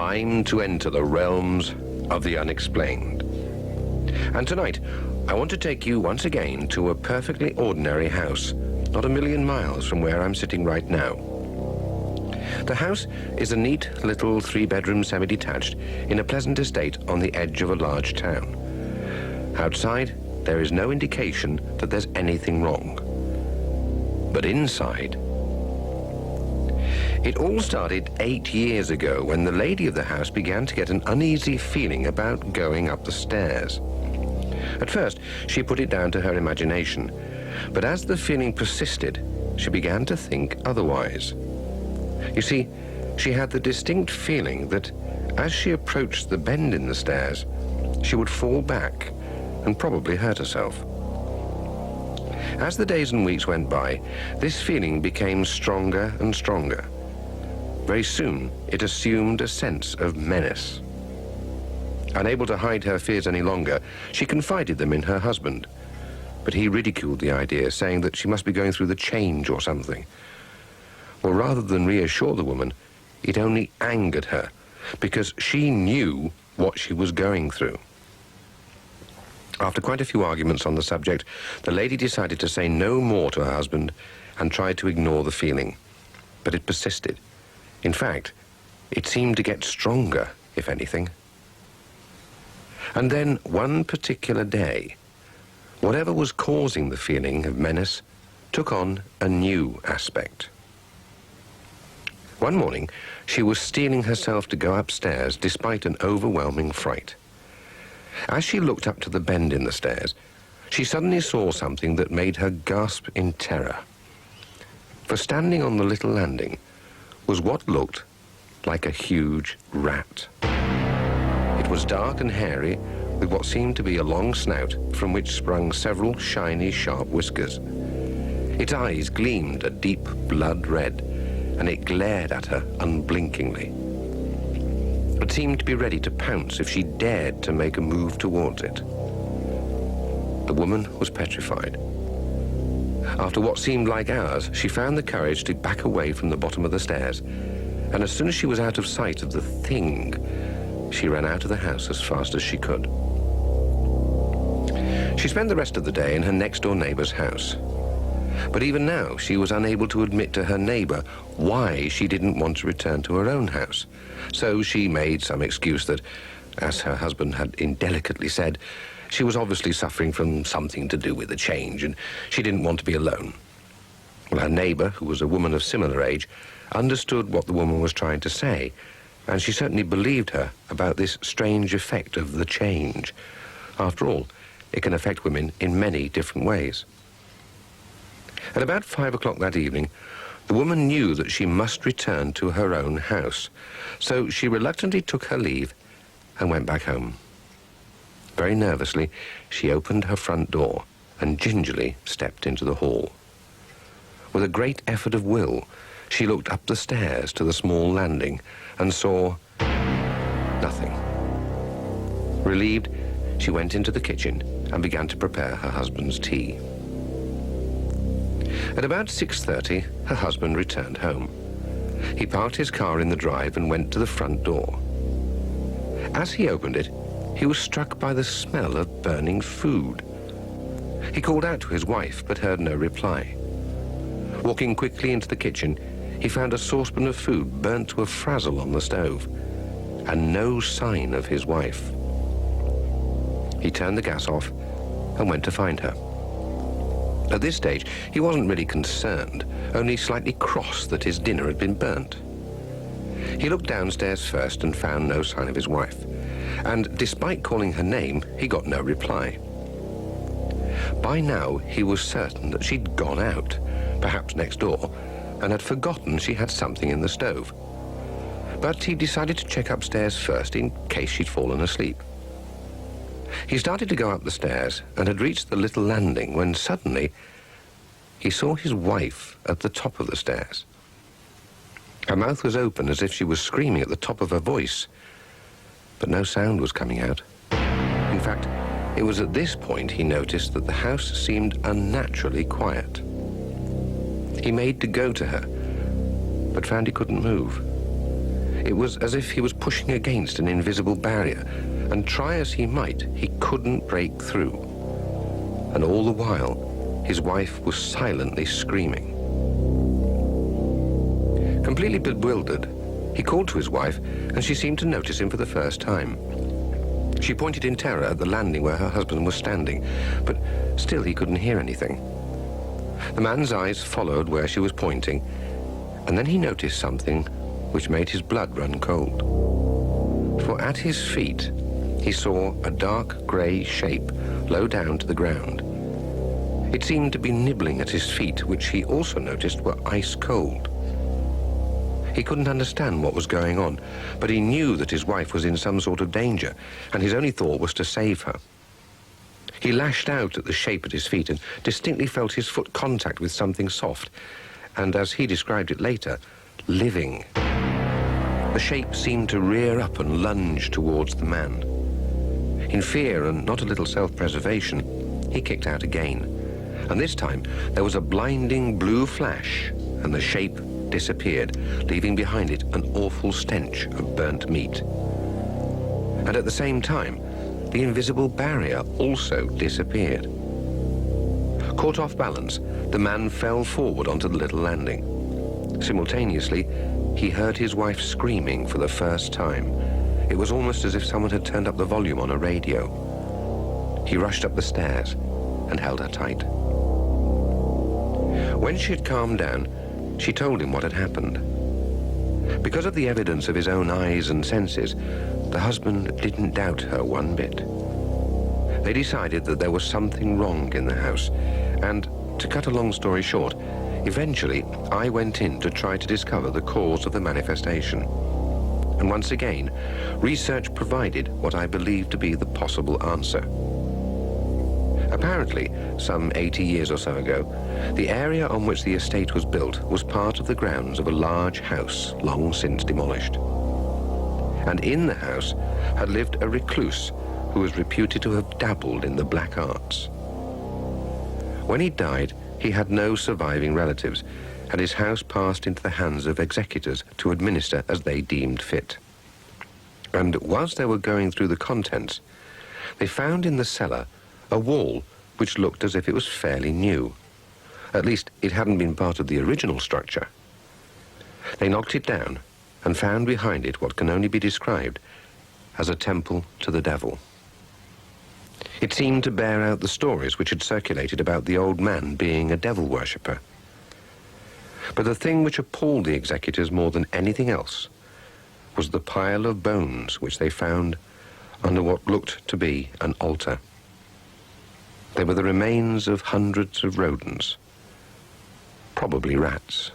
Time to enter the realms of the unexplained. And tonight, I want to take you once again to a perfectly ordinary house, not a million miles from where I'm sitting right now. The house is a neat little 3-bedroom semi-detached in a pleasant estate on the edge of a large town. Outside, there is no indication that there's anything wrong. But inside... It all started 8 years ago when the lady of the house began to get an uneasy feeling about going up the stairs. At first, she put it down to her imagination, but as the feeling persisted, she began to think otherwise. You see, she had the distinct feeling that as she approached the bend in the stairs, she would fall back and probably hurt herself. As the days and weeks went by, this feeling became stronger and stronger. Very soon, it assumed a sense of menace. Unable to hide her fears any longer, she confided them in her husband. But he ridiculed the idea, saying that she must be going through the change or something. Well, rather than reassure the woman, it only angered her, because she knew what she was going through. After quite a few arguments on the subject, the lady decided to say no more to her husband and tried to ignore the feeling. But it persisted. In fact, it seemed to get stronger, if anything. And then, one particular day, whatever was causing the feeling of menace took on a new aspect. One morning, she was steeling herself to go upstairs despite an overwhelming fright. As she looked up to the bend in the stairs, she suddenly saw something that made her gasp in terror. For standing on the little landing was what looked like a huge rat. It was dark and hairy, with what seemed to be a long snout from which sprung several shiny, sharp whiskers. Its eyes gleamed a deep blood red, and it glared at her unblinkingly. It seemed to be ready to pounce if she dared to make a move towards it. The woman was petrified. After what seemed like hours, she found the courage to back away from the bottom of the stairs, and as soon as she was out of sight of the thing, she ran out of the house as fast as she could. She spent the rest of the day in her next-door neighbor's house. But even now, she was unable to admit to her neighbor why she didn't want to return to her own house. So she made some excuse that, as her husband had indelicately said, she was obviously suffering from something to do with the change, and she didn't want to be alone. Well, her neighbor, who was a woman of similar age, understood what the woman was trying to say, and she certainly believed her about this strange effect of the change. After all, it can affect women in many different ways. At about 5 o'clock that evening, the woman knew that she must return to her own house, so she reluctantly took her leave and went back home. Very nervously, she opened her front door and gingerly stepped into the hall. With a great effort of will, she looked up the stairs to the small landing and saw nothing. Relieved, she went into the kitchen and began to prepare her husband's tea. At about 6:30, her husband returned home. He parked his car in the drive and went to the front door. As he opened it, he was struck by the smell of burning food. He called out to his wife, but heard no reply. Walking quickly into the kitchen, he found a saucepan of food burnt to a frazzle on the stove, and no sign of his wife. He turned the gas off and went to find her. At this stage, he wasn't really concerned, only slightly cross that his dinner had been burnt. He looked downstairs first and found no sign of his wife, and despite calling her name, he got no reply. By now, he was certain that she'd gone out, perhaps next door, and had forgotten she had something in the stove. But he decided to check upstairs first in case she'd fallen asleep. He started to go up the stairs and had reached the little landing when suddenly he saw his wife at the top of the stairs. Her mouth was open as if she was screaming at the top of her voice, but no sound was coming out. In fact, it was at this point he noticed that the house seemed unnaturally quiet. He made to go to her, but found he couldn't move. It was as if he was pushing against an invisible barrier, and try as he might, he couldn't break through. And all the while, his wife was silently screaming. Completely bewildered, he called to his wife, and she seemed to notice him for the first time. She pointed in terror at the landing where her husband was standing, but still he couldn't hear anything. The man's eyes followed where she was pointing, and then he noticed something which made his blood run cold. For at his feet, he saw a dark grey shape low down to the ground. It seemed to be nibbling at his feet, which he also noticed were ice cold. He couldn't understand what was going on, but he knew that his wife was in some sort of danger, and his only thought was to save her. He lashed out at the shape at his feet and distinctly felt his foot contact with something soft, and as he described it later, living. The shape seemed to rear up and lunge towards the man. In fear and not a little self-preservation, he kicked out again, and this time there was a blinding blue flash, and the shape disappeared, leaving behind it an awful stench of burnt meat. And at the same time, the invisible barrier also disappeared. Caught off balance, the man fell forward onto the little landing. Simultaneously, he heard his wife screaming for the first time. It was almost as if someone had turned up the volume on a radio. He rushed up the stairs and held her tight. When she had calmed down, she told him what had happened. Because of the evidence of his own eyes and senses, the husband didn't doubt her one bit. They decided that there was something wrong in the house, and, to cut a long story short, eventually I went in to try to discover the cause of the manifestation. And once again, research provided what I believed to be the possible answer. Apparently, some 80 years or so ago, the area on which the estate was built was part of the grounds of a large house long since demolished. And in the house had lived a recluse who was reputed to have dabbled in the black arts. When he died, he had no surviving relatives, and his house passed into the hands of executors to administer as they deemed fit. And whilst they were going through the contents, they found in the cellar a wall which looked as if it was fairly new. At least, it hadn't been part of the original structure. They knocked it down and found behind it what can only be described as a temple to the devil. It seemed to bear out the stories which had circulated about the old man being a devil worshipper. But the thing which appalled the executors more than anything else was the pile of bones which they found under what looked to be an altar. They were the remains of hundreds of rodents, probably rats.